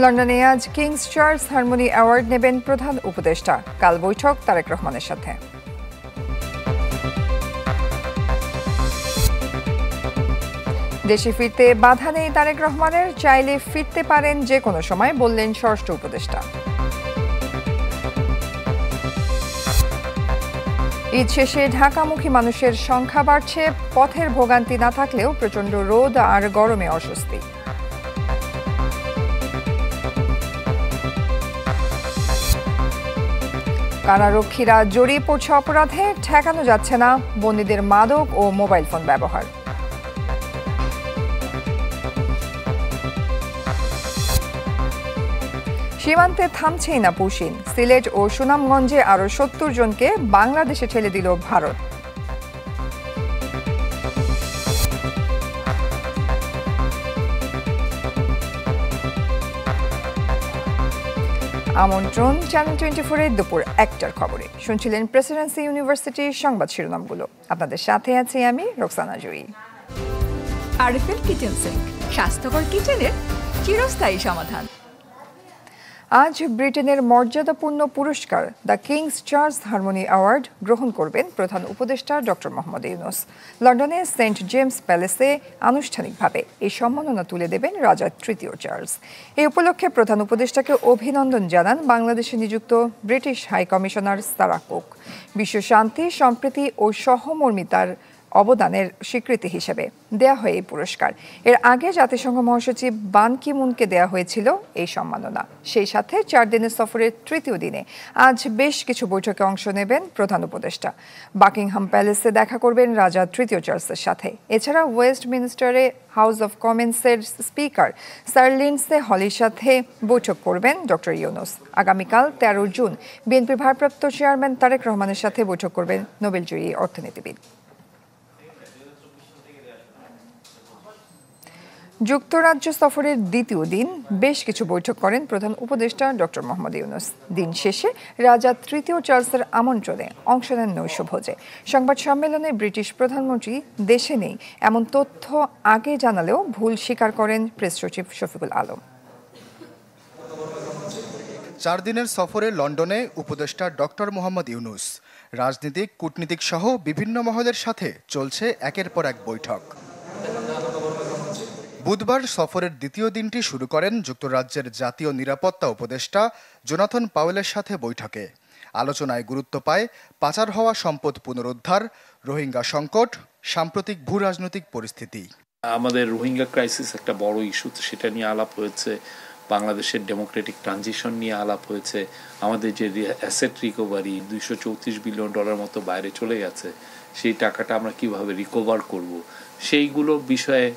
লন্ডনে আজ Kings Charles Harmony award নেবেন প্রধান উপদেষ্টা। কাল বৈঠক তারেক রহমানের সাথে। দেশে ফিরতে বাধা নেই তারেক রহমানের, চাইলে ফিরতে পারেন যে কোনো সময়, বললেন স্বরাষ্ট্র উপদেষ্টা। ঈদ শেষে ঢাকামুখী মানুষের সংখ্যা বাড়ছে, পথের ভোগান্তি না থাকলেও প্রচণ্ড রোদ আর গরমে অস্বস্তি। কারারক্ষীরা জড়িয়ে পড়ছে অপরাধে, ঠেকানো যাচ্ছে না বন্দীদের মাদক ও মোবাইল ফোন ব্যবহার। সীমান্তে থামছেই না পুশিন, সিলেট ও সুনামগঞ্জে আরও ৭০ জনকে বাংলাদেশে ঠেলে দিল ভারত। আমন্ত্রণ চ্যানেল 24-এর দুপুর ১টার খবরে। শুনছিলেন প্রেসিডেন্সি ইউনিভার্সিটির সংবাদ শিরোনামগুলো। আপনাদের সাথে আছি আমি Roksana Jui. RFL kitchen sink, স্বাস্থ্যকর কিচেনের চিরস্থায়ী সমাধান। আজ ব্রিটেনের মর্যাদাপূর্ণ পুরস্কার the King's Charles Harmony Award গ্রহণ করবেন প্রধান উপদেষ্টা ডক্টর মোহাম্মদ ইউনূস। লন্ডনে সেন্ট জেমস প্যালেসে আনুষ্ঠানিকভাবে এই সম্মাননা তুলে দেবেন রাজা তৃতীয় চার্লস। এই উপলক্ষে প্রধান উপদেষ্টাকে অভিনন্দন জানান বাংলাদেশে নিযুক্ত British high commissioner Sarah Cook. বিশ্ব শান্তি, সম্প্রীতি ও সহমর্মিতার অবদানের স্বীকৃতি হিসেবে দেয়া হয় এই পুরস্কার। এর আগে জাতিসংঘ মহাসচিব বান কি মুনকে দেয়া হয়েছিল এই সম্মাননা। সেই সাথে 4 দিনের সফরের তৃতীয় দিনে আজ বেশ কিছু বৈঠকে অংশ নেবেন প্রধান উপদেষ্টা। বাকিংহাম প্যালেসে দেখা করবেন রাজা তৃতীয় চার্লসের সাথে। এছাড়া ওয়েস্টমিনস্টারে হাউস অব কমন্সের স্পিকার স্যার লিন্ডসে হলির সাথে বৈঠক করবেন ডক্টর ইউনূস। আগামীকাল 13 জুন বিএনপির ভারপ্রাপ্ত চেয়ারম্যান তারেক রহমানের সাথে বৈঠক করবেন নোবেলজয়ী অর্থনীতিবিদ। যুক্তরাজ্য সফরের দ্বিতীয় দিন বেশ কিছু বৈঠক করেন প্রধান উপদেষ্টা ডক্টর মোহাম্মদ ইউনূস। দিন শেষে রাজা তৃতীয় চার্লসের আমন্ত্রণে অংশ নেন নৈশভোজে। সংবাদ সম্মেলনে ব্রিটিশ প্রধানমন্ত্রী দেশে নেই এমন তথ্য আগে জানালেও ভুল স্বীকার করেন প্রেস সচিব শফিকুল আলম। 4 দিনের সফরে লন্ডনে উপদেষ্টা ডক্টর মোহাম্মদ ইউনূস। রাজনীতিক, কূটনীতিক সহ বিভিন্ন মহলের সাথে চলছে একের পর এক বৈঠক। বুধবার সফরের দ্বিতীয় দিনটি শুরু করেন যুক্তরাজ্যের জাতীয় নিরাপত্তা উপদেষ্টা জোনাথন পাওয়েলের সাথে বৈঠকে। আলোচনায় গুরুত্ব পায় পাচার হওয়া সম্পদ পুনরুদ্ধার, রোহিঙ্গা সংকট, সাম্প্রতিক ভূরাজনৈতিক পরিস্থিতি। আমাদের রোহিঙ্গা ক্রাইসিস একটা বড় ইস্যু, সেটা নিয়ে আলাপ হয়েছে। বাংলাদেশের ডেমোক্রেটিক ট্রানজিশন নিয়ে আলাপ হয়েছে। আমাদের যে অ্যাসেট রিকভারি $234 বিলিয়ন মতো বাইরে চলে গেছে, সেই টাকাটা আমরা কিভাবে রিকভার করব, সেইগুলো বিষয়ে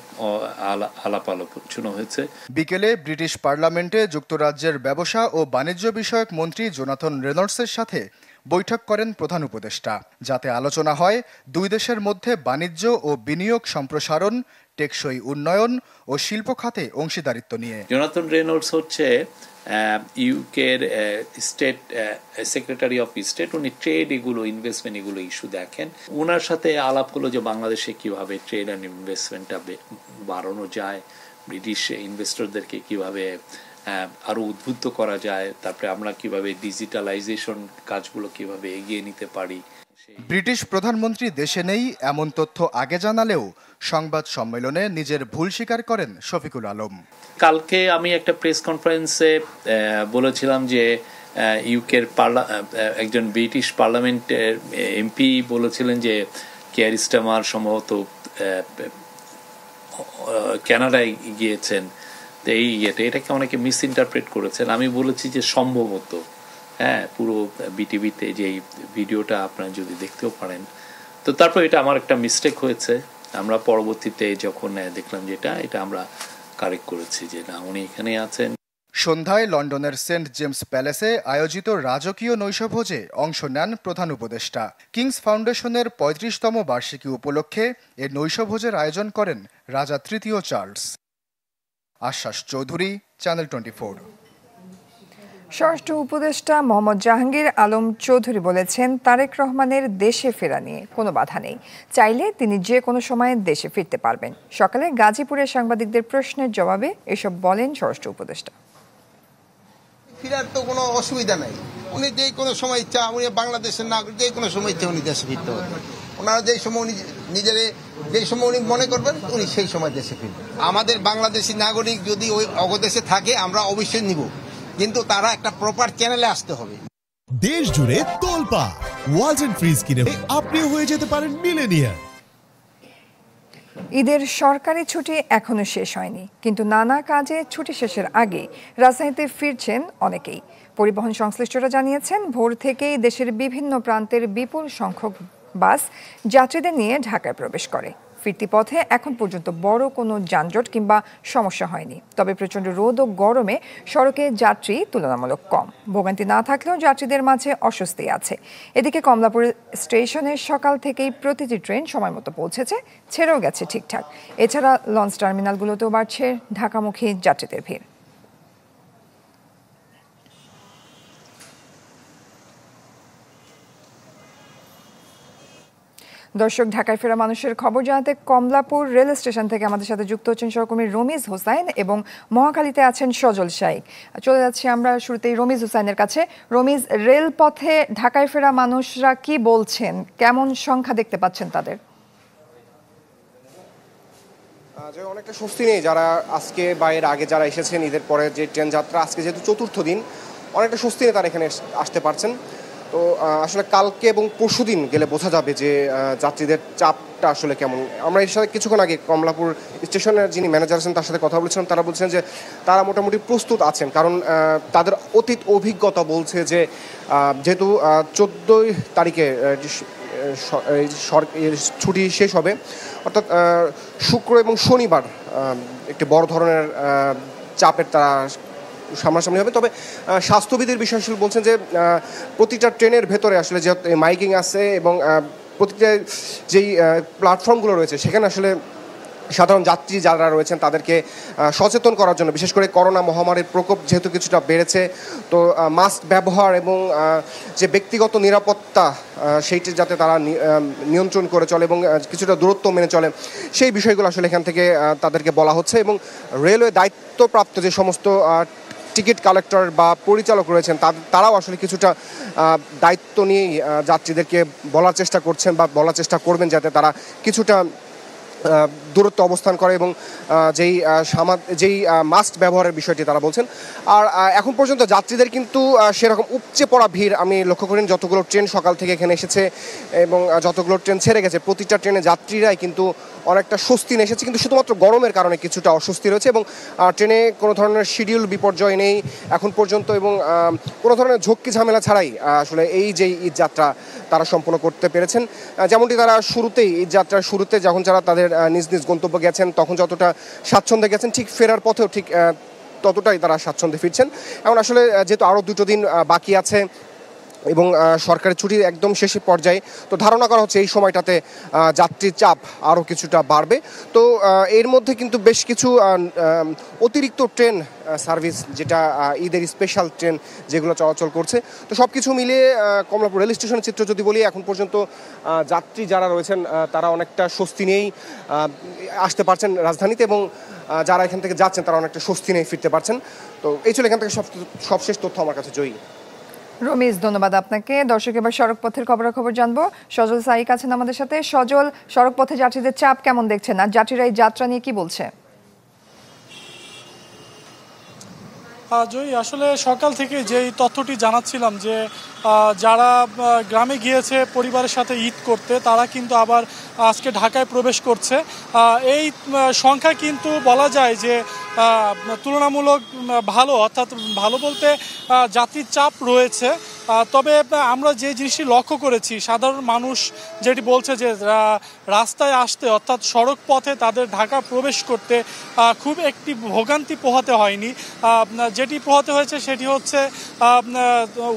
আলাপ আলোচনা হয়েছে। বিকেলে ব্রিটিশ পার্লামেন্টে যুক্তরাজ্যের ব্যবসা ও বাণিজ্য বিষয়ক মন্ত্রী জোনাথন রেনল্ডসের সাথে বৈঠক করেন প্রধান উপদেষ্টা, যাতে আলোচনা হয় দুই দেশের মধ্যে বাণিজ্য ও বিনিয়োগ সম্প্রসারণ, টেকসই উন্নয়ন ও শিল্প খাতে অংশীদারিত্ব নিয়ে। জোনাথন রেনল্ডস হচ্ছে ইউকের স্টেট সেক্রেটারি অফ স্টেট। উনি ট্রেড এগুলো, ইনভেস্টমেন্ট এগুলো ইস্যু দেখেন। ওনার সাথে আলাপ হলো যে বাংলাদেশে কিভাবে ট্রেড অ্যান্ড ইনভেস্টমেন্টটা বাড়ানো যায়, ব্রিটিশ ইনভেস্টরদেরকে কিভাবে আরো উদ্বুদ্ধ করা যায়, তারপরে আমরা কিভাবে ডিজিটালাইজেশন কাজগুলো কিভাবে এগিয়ে নিতে পারি। ব্রিটিশ প্রধানমন্ত্রী দেশে নেই এমন তথ্য আগে জানালেও সংবাদ সম্মেলনে নিজের ভুল স্বীকার করেন শফিকুল আলম। কালকে আমি একটা প্রেস কনফারেন্সে বলেছিলাম যে ইউকের একজন ব্রিটিশ পার্লামেন্টের এমপি বলেছিলেন যে কেয়ার স্টারমার সম্ভবত কানাডায় গিয়েছেন। এই এটাকে অনেকে মিস ইন্টারপ্রেট করেছেন। আমি বলেছি যে সম্ভবত, পুরো বিটিভিতে যে ভিডিওটা আপনারা যদি দেখতেও পারেন। তো তারপর এটা আমার একটা মিস্টেক হয়েছে। আমরা পরবর্তীতে যখন দেখলাম যে এটা আমরা কারেক্ট করেছি যে না, উনি এখানে আছেন। সন্ধ্যায় লন্ডনের সেন্ট জেমস প্যালেসে আয়োজিত রাজকীয় নৈশভোজে অংশ নেন প্রধান উপদেষ্টা। কিংস ফাউন্ডেশনের 35তম বার্ষিকী উপলক্ষে এ নৈশভোজের আয়োজন করেন রাজা তৃতীয় চার্লস। আশ্বাস চৌধুরী, চ্যানেল 24। স্বরাষ্ট্র উপদেষ্টা মোহাম্মদ জাহাঙ্গীর আলম চৌধুরী বলেছেন, তারেক রহমানের দেশে ফেরা নিয়ে কোনো বাধা নেই, চাইলে তিনি যে কোনো সময় দেশে ফিরতে পারবেন। সকালে গাজীপুরের সাংবাদিকদের প্রশ্নের জবাবে এসব বলেন স্বরাষ্ট্র উপদেষ্টা। ফেরার তো কোনো অসুবিধা নাই, উনি যে কোনো সময় ইচ্ছা, উনি বাংলাদেশের নাগরিক, যে কোনো সময় ইচ্ছা উনি দেশে ফিরতে পারবেন। ওনারা যেই সময় উনি নিজেরে যেই সময় উনি মনে করবেন উনি সেই সময় দেশে ফিরবেন। আমাদের বাংলাদেশি নাগরিক যদি ওই অগদেশে থাকে আমরা অবশ্যই নিব, কিন্তু তারা একটা প্রপার চ্যানেলে আসতে হবে। দেশ জুড়ে তোলপা ওয়ালটন ফ্রিজ কিনে আপনিও হয়ে যেতে পারেন মিলেনিয়ার। ঈদের সরকারি ছুটি এখনো শেষ হয়নি, কিন্তু নানা কাজে ছুটি শেষের আগে রাজধানীতে ফিরছেন অনেকেই। পরিবহন সংশ্লিষ্টরা জানিয়েছেন, ভোর থেকেই দেশের বিভিন্ন প্রান্তের বিপুল সংখ্যক বাস যাত্রীদের নিয়ে ঢাকায় প্রবেশ করে। ফিরতি পথে এখন পর্যন্ত বড় কোনো যানজট কিংবা সমস্যা হয়নি। তবে প্রচণ্ড রোদ ও গরমে সড়কে যাত্রী তুলনামূলক কম। ভোগান্তি না থাকলেও যাত্রীদের মাঝে অস্বস্তি আছে। এদিকে কমলাপুর স্টেশনে সকাল থেকেই প্রতিটি ট্রেন সময় মতো পৌঁছেছে, ছেড়েও গেছে ঠিকঠাক। এছাড়া লঞ্চ টার্মিনালগুলোতেও বাড়ছে ঢাকামুখী যাত্রীদের ভিড়। দর্শক, ঢাকায় ফেরা মানুষের খবর জানাতে কমলাপুর রেল স্টেশন থেকে আমাদের সাথে যুক্ত হচ্ছেন সহকর্মী রমিজ হোসাইন এবং মহাখালীতে আছেন সজল শাইক। চলে যাচ্ছি আমরা শুরুতেই রমিজ হোসাইনের কাছে। রমিজ, রেলপথে ঢাকায় ফেরা মানুষরা কি বলছেন, কেমন সংখ্যা দেখতে পাচ্ছেন তাদের? অনেকটা স্বস্তি নেই যারা আজকে বা এর আগে যারা এসেছেন ঈদের পরে যে ট্রেন যাত্রা, আজকে যেহেতু চতুর্থ দিন, অনেকটা স্বস্তি নেই তারা এখানে আসতে পারছেন। তো আসলে কালকে এবং পরশু দিন গেলে বোঝা যাবে যে যাত্রীদের চাপটা আসলে কেমন। আমরা এর সাথে কিছুক্ষণ আগে কমলাপুর স্টেশনের যিনি ম্যানেজার আছেন তার সাথে কথা বলেছিলাম, তারা বলছেন যে তারা মোটামুটি প্রস্তুত আছেন, কারণ তাদের অতীত অভিজ্ঞতা বলছে যে যেহেতু 14 তারিখে ছুটি শেষ হবে, অর্থাৎ শুক্র এবং শনিবার একটি বড় ধরনের চাপের তারা সামনাসামনি হবে। তবে স্বাস্থ্যবিধির বিষয় আসলে বলছেন যে প্রতিটা ট্রেনের ভেতরে আসলে যে মাইকিং আছে এবং প্রতিটা যেই প্ল্যাটফর্মগুলো রয়েছে সেখানে আসলে সাধারণ যাত্রী যারা রয়েছেন তাদেরকে সচেতন করার জন্য, বিশেষ করে করোনা মহামারীর প্রকোপ যেহেতু কিছুটা বেড়েছে, তো মাস্ক ব্যবহার এবং যে ব্যক্তিগত নিরাপত্তা সেইটি যাতে তারা নিয়ন্ত্রণ করে চলে এবং কিছুটা দূরত্ব মেনে চলে, সেই বিষয়গুলো আসলে এখান থেকে তাদেরকে বলা হচ্ছে। এবং রেলওয়ে দায়িত্বপ্রাপ্ত যে সমস্ত টিকিট কালেক্টর বা পরিচালক রয়েছেন তারাও আসলে কিছুটা দায়িত্ব নিয়েই যাত্রীদেরকে বলার চেষ্টা করছেন বা বলার চেষ্টা করবেন যাতে তারা কিছুটা দূরত্ব অবস্থান করে এবং যেই মাস্ক ব্যবহারের বিষয়টি তারা বলছেন। আর এখন পর্যন্ত যাত্রীদের কিন্তু সেরকম উপচে পড়া ভিড় আমি লক্ষ্য করিনি। যতগুলো ট্রেন সকাল থেকে এখানে এসেছে এবং যতগুলো ট্রেন ছেড়ে গেছে, প্রতিটা ট্রেনে যাত্রীরাই কিন্তু অনেকটা স্বস্তি নিয়ে এসেছে, কিন্তু শুধুমাত্র গরমের কারণে কিছুটা অস্বস্তি রয়েছে। এবং ট্রেনে কোনো ধরনের শিডিউল বিপর্যয় নেই এখন পর্যন্ত এবং কোনো ধরনের ঝক্কি ঝামেলা ছাড়াই আসলে এই যে ঈদ যাত্রা তারা সম্পন্ন করতে পেরেছেন। যেমনটি তারা শুরুতেই ঈদ যাত্রার শুরুতে যখন যারা তাদের নিজ নিজ গন্তব্য গেছেন তখন যতটা স্বাচ্ছন্দ্যে গেছেন, ঠিক ফেরার পথেও ঠিক ততটাই তারা স্বাচ্ছন্দ্যে ফিরছেন। এখন আসলে যেহেতু আরও 2 দিন বাকি আছে এবং সরকারি ছুটির একদম শেষের পর্যায়ে, তো ধারণা করা হচ্ছে এই সময়টাতে যাত্রীর চাপ আরও কিছুটা বাড়বে। তো এর মধ্যে কিন্তু বেশ কিছু অতিরিক্ত ট্রেন সার্ভিস, যেটা ঈদের স্পেশাল ট্রেন যেগুলো চলাচল করছে, তো সব কিছু মিলিয়ে কমলাপুর রেল স্টেশনের চিত্র যদি বলি, এখন পর্যন্ত যাত্রী যারা রয়েছেন তারা অনেকটা স্বস্তি নিয়েই আসতে পারছেন রাজধানীতে এবং যারা এখান থেকে যাচ্ছেন তারা অনেকটা স্বস্তি নিয়ে ফিরতে পারছেন। তো এই ছিল এখান থেকে সবশেষ তথ্য আমার কাছে। জয়ী রমিজ, ধন্যবাদ আপনাকে। দর্শক, এবার সড়ক পথের খবরাখবর জানবো। সজল সাইক আছেন আমাদের সাথে। সজল, সড়ক পথে যাত্রীদের চাপ কেমন দেখছেন আর যাত্রীরা এই যাত্রা নিয়ে কি বলছে? জয়ী, আসলে সকাল থেকে যেই তথ্যটি জানাচ্ছিলাম যে যারা গ্রামে গিয়েছে পরিবারের সাথে ঈদ করতে, তারা কিন্তু আবার আজকে ঢাকায় প্রবেশ করছে। এই সংখ্যা কিন্তু বলা যায় যে তুলনামূলক ভালো, অর্থাৎ ভালো বলতে যাত্রীর চাপ রয়েছে। তবে আমরা যে জিনিসটি লক্ষ্য করেছি, সাধারণ মানুষ যেটি বলছে যে রাস্তায় আসতে অর্থাৎ সড়ক পথে তাদের ঢাকা প্রবেশ করতে খুব একটি ভোগান্তি পোহাতে হয়নি। যেটি পোহাতে হয়েছে সেটি হচ্ছে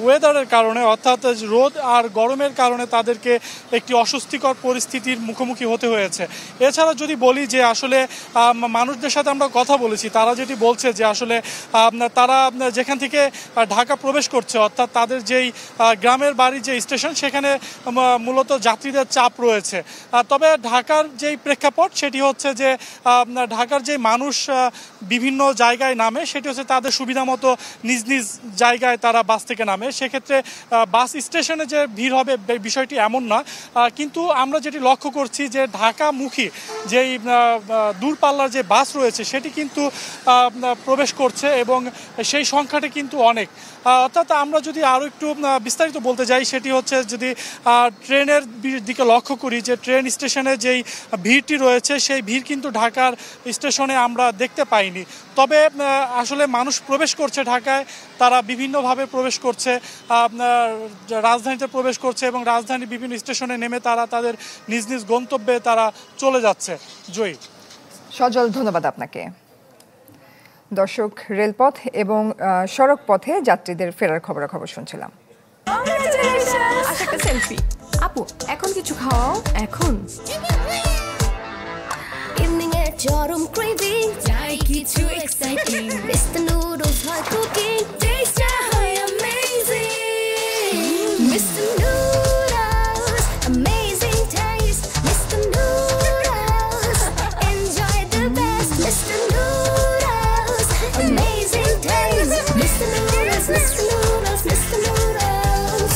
ওয়েদারের কারণে, অর্থাৎ রোদ আর গরমের কারণে তাদেরকে একটি অস্বস্তিকর পরিস্থিতির মুখোমুখি হতে হয়েছে। এছাড়া যদি বলি যে আসলে মানুষদের সাথে আমরা কথা বলেছি, তারা যেটি বলছে যে আসলে তারা যেখান থেকে ঢাকা প্রবেশ করছে, অর্থাৎ তাদের যেই যেই গ্রামের বাড়ির যে স্টেশন সেখানে মূলত যাত্রীদের চাপ রয়েছে। তবে ঢাকার যেই প্রেক্ষাপট সেটি হচ্ছে যে ঢাকার যে মানুষ বিভিন্ন জায়গায় নামে সেটি হচ্ছে তাদের সুবিধা মতো নিজ নিজ জায়গায় তারা বাস থেকে নামে। সেক্ষেত্রে বাস স্টেশনে যে ভিড় হবে বিষয়টি এমন না, কিন্তু আমরা যেটি লক্ষ্য করছি যে ঢাকামুখী যেই দূরপাল্লার যে বাস রয়েছে সেটি কিন্তু প্রবেশ করছে এবং সেই সংখ্যাটি কিন্তু অনেক। অর্থাৎ আমরা যদি আরও একটু বিস্তারিত বলতে যাই সেটি হচ্ছে যদি ট্রেনের দিকে লক্ষ্য করি যে ট্রেন স্টেশনে যেই ভিড়টি রয়েছে সেই ভিড় কিন্তু ঢাকার স্টেশনে আমরা দেখতে পাইনি। তবে আসলে মানুষ প্রবেশ করছে ঢাকায়, তারা বিভিন্নভাবে প্রবেশ করছে, রাজধানীতে প্রবেশ করছে এবং রাজধানীর বিভিন্ন স্টেশনে নেমে তারা তাদের নিজ নিজ গন্তব্যে তারা চলে যাচ্ছে। জয়ী, সজল, ধন্যবাদ আপনাকে। দর্শক, রেলপথ এবং সড়ক পথে যাত্রীদের ফেরার খবরাখবর শুনছিলাম। একটা সেলফি। আপু এখন কিছু খাওয়াও। এখন ইভিনিং এ চরম ক্রেভিং, চাই কিছু এক্সাইটিং, মিস্টার নুডলস হয় কুকিং, টেস্টটা হয় amazing, mister noodles amazing test, mister noodles enjoy the best, mister noodles amazing test, mister noodles, mister noodles, mister noodles.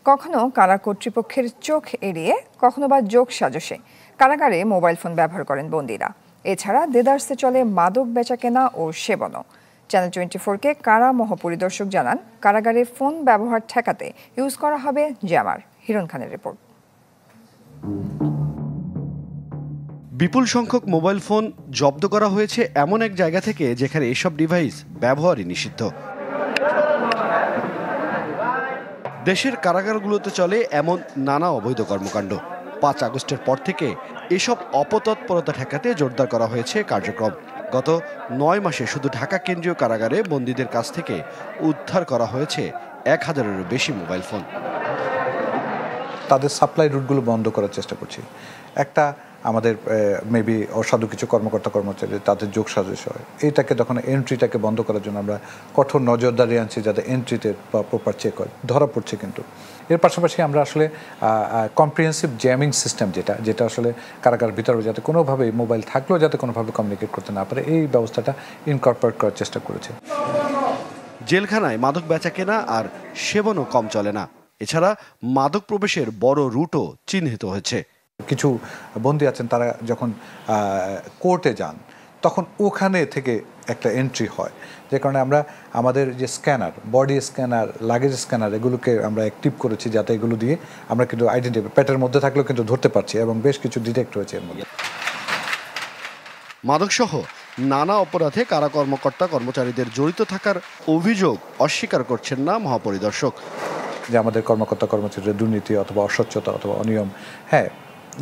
কখনো কারা কর্তৃপক্ষের চোখ এড়িয়ে, কখনো বা যোগ সাজসে কারাগারে মোবাইল ফোন ব্যবহার করেন বন্দীরা। এছাড়া দেদারসে চলে মাদক বেচাকেনা ও সেবনও। চ্যানেল 24-কে কারা মহাপরিদর্শক জানান, কারাগারে ফোন ব্যবহার ঠেকাতে ইউজ করা হবে জ্যামার। হিরণ খানের রিপোর্ট। বিপুল সংখ্যক মোবাইল ফোন জব্দ করা হয়েছে এমন এক জায়গা থেকে যেখানে এসব ডিভাইস ব্যবহারই নিষিদ্ধ। দেশের কারাগারগুলোতে চলে এমন নানা অবৈধ কর্মকাণ্ড। 5 আগস্টের পর থেকে এসব অপতৎপরতা ঠেকাতে জোরদার করা হয়েছে কার্যক্রম। গত 9 মাসে শুধু ঢাকা কেন্দ্রীয় কারাগারে বন্দীদের কাছ থেকে উদ্ধার করা হয়েছে 1000-এরও বেশি মোবাইল ফোন। তাদের সাপ্লাই রুটগুলো বন্ধ করার চেষ্টা করছি। একটা আমাদের মেবি অসাধু কিছু কর্মচারী তাদের যোগ সাজস হয়, এইটাকে তখন এন্ট্রিটাকে বন্ধ করার জন্য আমরা কঠোর নজরদারি আনছি যাতে এন্ট্রিতে প্রপার চেক হয়। ধরা পড়ছে কিন্তু এর পাশাপাশি আমরা আসলে কম্প্রিহেন্সিভ জ্যামিং সিস্টেম যেটা আসলে কারাগার ভিতরে যাতে কোনোভাবে মোবাইল থাকলেও যাতে কোনোভাবে কমিউনিকেট করতে না পারে, এই ব্যবস্থাটা ইনকর্পোরেট করার চেষ্টা করেছে। জেলখানায় মাদক বেচাকেনা আর সেবনও কম চলে না। এছাড়া মাদক প্রবেশের বড় রুটও চিহ্নিত হয়েছে। কিছু বন্দী আছেন তারা যখন কোর্টে যান তখন ওখানে থেকে একটা এন্ট্রি হয়, যে কারণে আমরা আমাদের যে scanner, body scanner, luggage scanner, এগুলোকে আমরা অ্যাক্টিভ করেছি যাতে এগুলো দিয়ে আমরা কিন্তু আইডেন্টিফাই, পেটের মধ্যে থাকলেও কিন্তু ধরতে পারছি এবং বেশ কিছু ডিটেক্ট হয়েছে এর মধ্যে। মাদকসহ নানা অপরাধে কারা কর্মকর্তা কর্মচারীদের জড়িত থাকার অভিযোগ অস্বীকার করছেন না মহাপরিদর্শক। যে আমাদের কর্মকর্তা কর্মচারীদের দুর্নীতি অথবা অস্বচ্ছতা অথবা অনিয়ম, হ্যাঁ,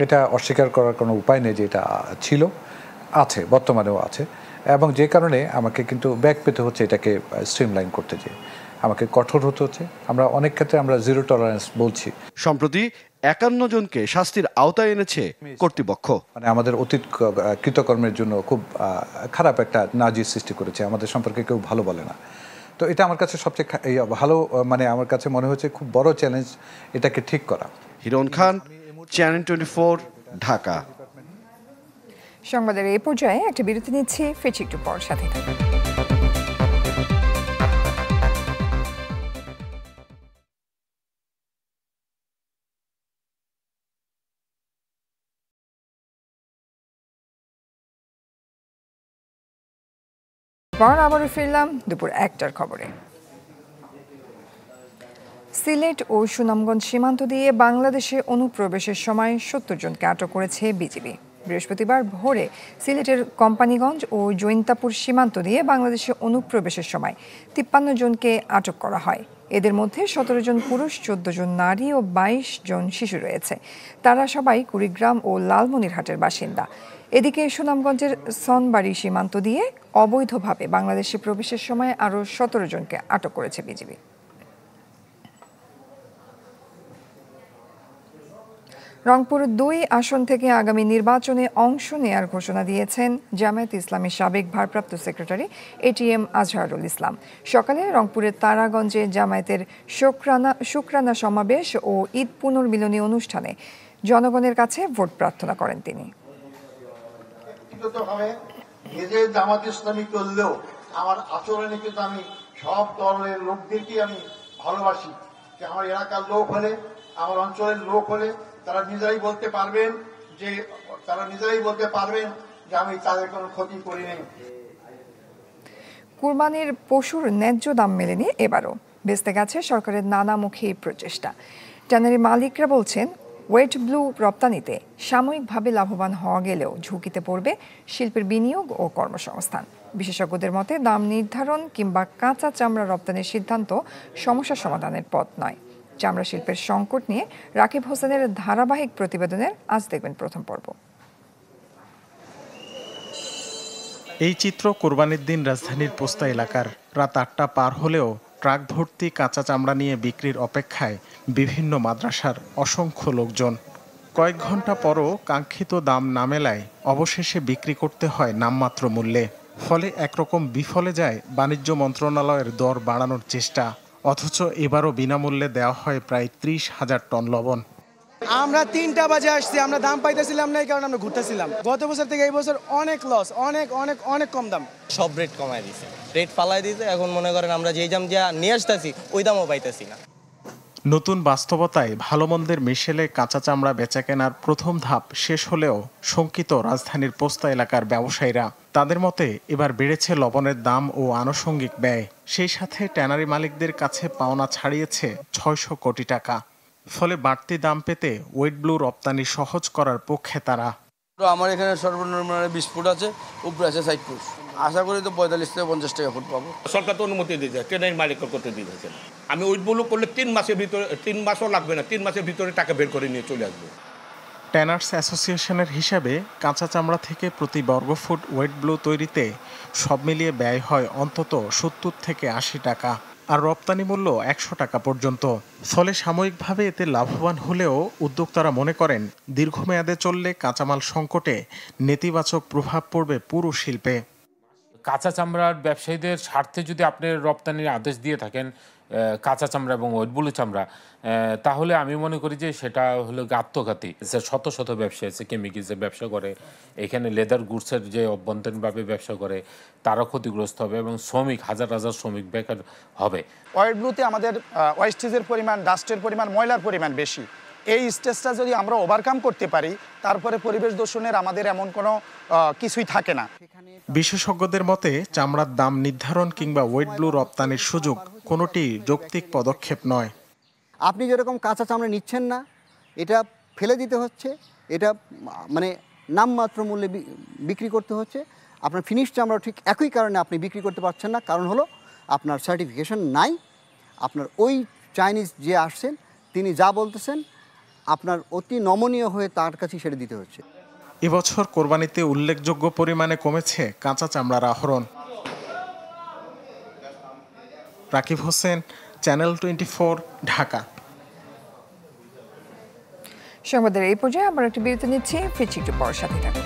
এটা অস্বীকার করার কোনো উপায় নেই যে এটা ছিল, আছে, বর্তমানেও আছে, এবং যে কারণে আমাকে কিন্তু ব্যাক পেতে হচ্ছে এটাকে স্ট্রিমলাইন করতে, যে আমাকে কঠোর হতে হচ্ছে। আমরা অনেক ক্ষেত্রে আমরা জিরো টলারেন্স বলছি। সম্প্রতি 51 জনকে শাস্তির আওতায় এনেছে কর্তৃপক্ষ। মানে আমাদের অতীত কৃতকর্মের জন্য খুব খারাপ একটা নাজির সৃষ্টি করেছে, আমাদের সম্পর্কে কেউ ভালো বলে না। তো এটা আমার কাছে সবচেয়ে ভালো, মানে আমার কাছে মনে হচ্ছে খুব বড় চ্যালেঞ্জ এটাকে ঠিক করা। হিরণ খান, চ্যানেল 24, ঢাকা। সংবাদের এই পর্যায়ে একটা বিরতি নিচ্ছি, ফিরছি একটু পর, সাথে থাকুন। আবারও ফিরলাম দুপুর 1টার খবরে। সিলেট ও সুনামগঞ্জ সীমান্ত দিয়ে বাংলাদেশে অনুপ্রবেশের সময় 70 জনকে আটক করেছে বিজিবি। বৃহস্পতিবার ভোরে সিলেটের কোম্পানিগঞ্জ ও জৈন্তাপুর সীমান্ত দিয়ে বাংলাদেশে অনুপ্রবেশের সময় 53 জনকে আটক করা হয়। এদের মধ্যে 17 জন পুরুষ, 14 জন নারী ও 22 জন শিশু রয়েছে। তারা সবাই কুড়িগ্রাম ও লালমনিরহাটের বাসিন্দা। এদিকে সুনামগঞ্জের সনবাড়ি সীমান্ত দিয়ে অবৈধভাবে বাংলাদেশে প্রবেশের সময় আরও 17 জনকে আটক করেছে বিজিবি। রংপুর ২ আসন থেকে আগামী নির্বাচনে অংশ নেয়ার ঘোষণা দিয়েছেন জামায়াতে ইসলামীর সাবেক ভারপ্রাপ্ত সেক্রেটারি এটিএম আজহারুল ইসলাম। সকালে রংপুরের তারাগঞ্জে জামায়াতের শুকরানা সমাবেশ ও ঈদ পুনর্মিলনী অনুষ্ঠানে জনগণের কাছে ভোট প্রার্থনা করেন তিনি। নিজে জামাত ইসলামী করলেও আমার আচরণে কিন্তু আমি সব দলের লোকদেরকে আমি ভালোবাসি। যে আমার এলাকার লোক হলে, আমার অঞ্চলের লোক হলে তারা নিজেরাই বলতে পারবেন যে আমি তাদের কোনো ক্ষতি করিনি। কুরবানির পশুর ন্যায্য দাম মেলেনি এবারও, বেঁচতে গেছে সরকারের নানামুখী প্রচেষ্টা। ট্যানারি মালিকরা বলছেন ওয়েট ব্লু রপ্তানিতে সাময়িকভাবে লাভবান হওয়া গেলেও ঝুঁকিতে পড়বে শিল্পের বিনিয়োগ ও কর্মসংস্থান। বিশেষজ্ঞদের মতে দাম নির্ধারণ কিংবা কাঁচা চামড়া রপ্তানির সিদ্ধান্ত সমস্যা সমাধানের পথ নয়। চামড়া শিল্পের সংকট নিয়ে রাকিব হোসেনের ধারাবাহিক প্রতিবেদনের আজ দেখবেন প্রথম পর্ব। এই চিত্র কোরবানির দিন রাজধানীর পোস্তা এলাকার। রাত ৮টা পার হলেও ট্রাক ভর্তি কাঁচা চামড়া নিয়ে বিক্রির অপেক্ষায় বিভিন্ন মাদ্রাসার অসংখ্য লোকজন। কয়েক ঘন্টা পরও কাঙ্ক্ষিত দাম না মেলায় অবশেষে বিক্রি করতে হয় নামমাত্র মূল্যে। ফলে একরকম বিফলে যায় বাণিজ্য মন্ত্রণালয়ের দর বাড়ানোর চেষ্টা। অথচ এবারও বিনামূল্যে দেওয়া হয় প্রায় ৩০,০০০ টন লবণ। আমরা ৩টা বাজে আসছি, আমরা দাম পাইতেছিলাম না, এই কারণে আমরা ঘুরতেছিলাম। গত বছর থেকে এই বছর অনেক লস, অনেক অনেক অনেক কম দাম। সব রেট কমায় দিছে, রেট ফালাই দিতে। এখন মনে করেন আমরা যেই দাম যা নিয়ে আসতেছি ওই দামও পাইতেছি না। নতুন বাস্তবতায় ভালো মন্দের মিশেলে কাঁচা চামড়া বেচাকেনার প্রথম ধাপ শেষ হলেও শঙ্কিত রাজধানীর পোস্তা এলাকার ব্যবসায়ীরা। তাদের মতে এবার বেড়েছে লবণের দাম ও আনুষঙ্গিক ব্যয়, সেই সাথে ট্যানারি মালিকদের কাছে পাওনা ছাড়িয়েছে ৬০০ কোটি টাকা। ফলে বাড়তি দাম পেতে ওয়েট ব্লু রপ্তানি সহজ করার পক্ষে তারা। আমার এখানে সর্বনিম্ন ২০ ফুট আছে, উপরে আছে ৬০ ফুট। আশা করি তো ৪৫ থেকে ৫০ টাকা ফুট পাবো। সরকার তো অনুমতি দিয়েছে, ট্রেনের মালিক করতে দিয়েছে। আমি ওয়েট ব্লু করলে ৩ মাসের ভিতরে, ৩ মাসও লাগবে না, ৩ মাসের ভিতরে টাকা বের করে নিয়ে চলে আসবে। ট্যানার্স অ্যাসোসিয়েশনের হিসাবে কাঁচা চামড়া থেকে প্রতি বর্গফুট ওয়েট ব্লু তৈরিতে সব মিলিয়ে ব্যয় হয় অন্তত ৭০ থেকে ৮০ টাকা, আর রপ্তানি মূল্য ১০০ টাকা পর্যন্ত। ফলে সাময়িকভাবে এতে লাভবান হলেও উদ্যোক্তারা মনে করেন দীর্ঘমেয়াদে চললে কাঁচামাল সংকটে নেতিবাচক প্রভাব পড়বে পুরো শিল্পে। কাঁচা চামড়ার ব্যবসায়ীদের স্বার্থে যদি আপনি রপ্তানির আদেশ দিয়ে থাকেন কাঁচা চামড়া এবং ওয়েট ব্লু চামড়া, তাহলে আমি মনে করি যে সেটা হলো আত্মঘাতী। শত শত ব্যবসায়ী আছে, কেমিক্যালসের ব্যবসা করে, এখানে লেদার গুডসের যে অভ্যন্তরীণভাবে ব্যবসা করে তারা ক্ষতিগ্রস্ত হবে এবং শ্রমিক হাজার হাজার শ্রমিক বেকার হবে। ওয়েট ব্লুতে আমাদের ওয়েস্টেজের পরিমাণ, ডাস্টের পরিমাণ, ময়লার পরিমাণ বেশি। এই স্টেজটা যদি আমরা ওভারকাম করতে পারি, তারপরে পরিবেশ দূষণের আমাদের এমন কোনো কিছুই থাকে না। বিশেষজ্ঞদের মতে চামড়ার দাম নির্ধারণ কিংবা ওয়েট ব্লু রপ্তানির সুযোগ কোনোটি যৌক্তিক পদক্ষেপ নয়। আপনি যেরকম কাঁচা চামড়া নিচ্ছেন না, এটা ফেলে দিতে হচ্ছে, এটা মানে নামমাত্র মূল্যে বিক্রি করতে হচ্ছে। আপনার ফিনিশ চামড়া ঠিক একই কারণে আপনি বিক্রি করতে পারছেন না, কারণ হলো আপনার সার্টিফিকেশন নাই। আপনার ওই চাইনিজ যে আসছেন তিনি যা বলতেছেন আপনার অতি নমনীয় হয়ে তার কাছে সেটা দিতে হচ্ছে। এবছর কোরবানিতে উল্লেখযোগ্য পরিমাণে কমেছে কাঁচা চামড়ার আহরণ। রাকিব হোসেন, চ্যানেল 24, ঢাকা। সংবাদের এই পর্যায়ে আমরা একটি বিরতি নিচ্ছি, ফিরছি একটু পর, সাথে থাকুন।